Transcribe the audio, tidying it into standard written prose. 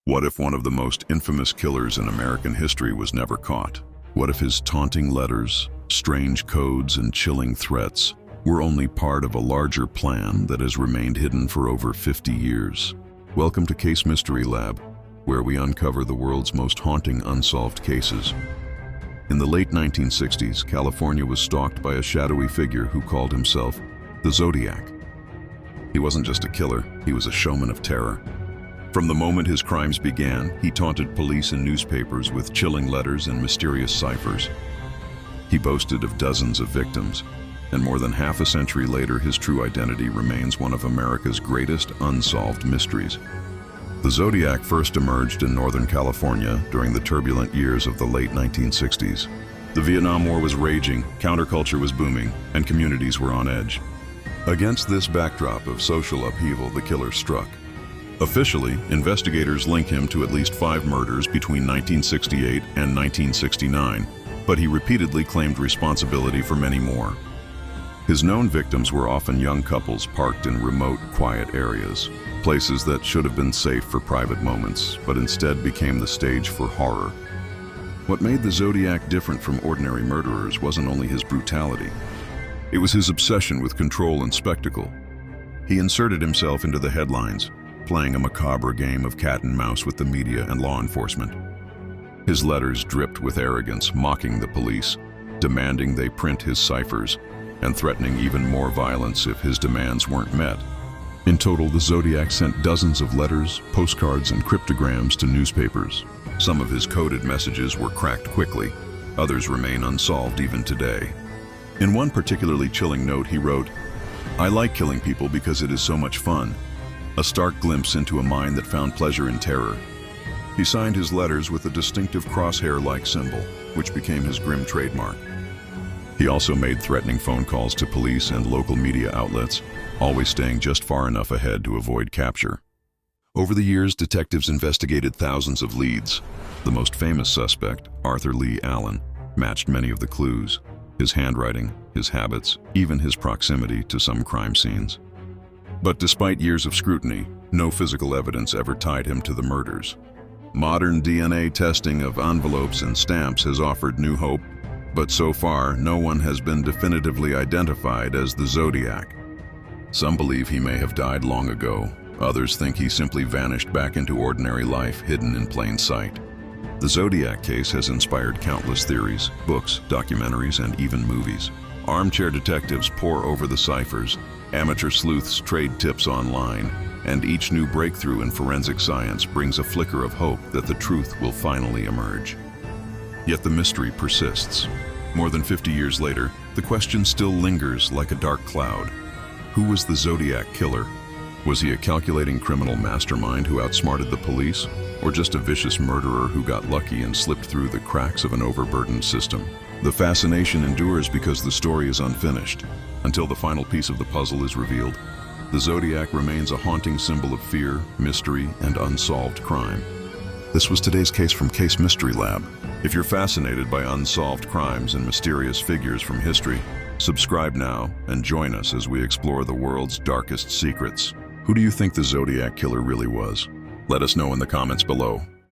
What if one of the most infamous killers in American history was never caught? What if his taunting letters, strange codes, and chilling threats were only part of a larger plan that has remained hidden for over 50 years? Welcome to Case Mystery Lab, where we uncover the world's most haunting unsolved cases. In the late 1960s, California was stalked by a shadowy figure who called himself the Zodiac. He wasn't just a killer, he was a showman of terror. From the moment his crimes began, he taunted police and newspapers with chilling letters and mysterious ciphers. He boasted of dozens of victims, and more than half a century later, his true identity remains one of America's greatest unsolved mysteries. The Zodiac first emerged in Northern California during the turbulent years of the late 1960s. The Vietnam War was raging, counterculture was booming, and communities were on edge. Against this backdrop of social upheaval, the killer struck. Officially, investigators link him to at least 5 murders between 1968 and 1969, but he repeatedly claimed responsibility for many more. His known victims were often young couples parked in remote, quiet areas, places that should have been safe for private moments, but instead became the stage for horror. What made the Zodiac different from ordinary murderers wasn't only his brutality. It was his obsession with control and spectacle. He inserted himself into the headlines, playing a macabre game of cat and mouse with the media and law enforcement. His letters dripped with arrogance, mocking the police, demanding they print his ciphers, and threatening even more violence if his demands weren't met. In total, the Zodiac sent dozens of letters, postcards, and cryptograms to newspapers. Some of his coded messages were cracked quickly, others remain unsolved even today. In one particularly chilling note, he wrote, "I like killing people because it is so much fun. A stark glimpse into a mind that found pleasure in terror." He signed his letters with a distinctive crosshair-like symbol, which became his grim trademark. He also made threatening phone calls to police and local media outlets, always staying just far enough ahead to avoid capture. Over the years, detectives investigated thousands of leads. The most famous suspect, Arthur Lee Allen, matched many of the clues: his handwriting, his habits, even his proximity to some crime scenes. But despite years of scrutiny, no physical evidence ever tied him to the murders. Modern DNA testing of envelopes and stamps has offered new hope, but so far, no one has been definitively identified as the Zodiac. Some believe he may have died long ago. Others think he simply vanished back into ordinary life, hidden in plain sight. The Zodiac case has inspired countless theories, books, documentaries, and even movies. Armchair detectives pore over the ciphers, amateur sleuths trade tips online, and each new breakthrough in forensic science brings a flicker of hope that the truth will finally emerge. Yet the mystery persists. More than 50 years later, the question still lingers like a dark cloud. Who was the Zodiac Killer? Was he a calculating criminal mastermind who outsmarted the police, or just a vicious murderer who got lucky and slipped through the cracks of an overburdened system? The fascination endures because the story is unfinished. Until the final piece of the puzzle is revealed, the Zodiac remains a haunting symbol of fear, mystery, and unsolved crime. This was today's case from Case Mystery Lab. If you're fascinated by unsolved crimes and mysterious figures from history, subscribe now and join us as we explore the world's darkest secrets. Who do you think the Zodiac Killer really was? Let us know in the comments below.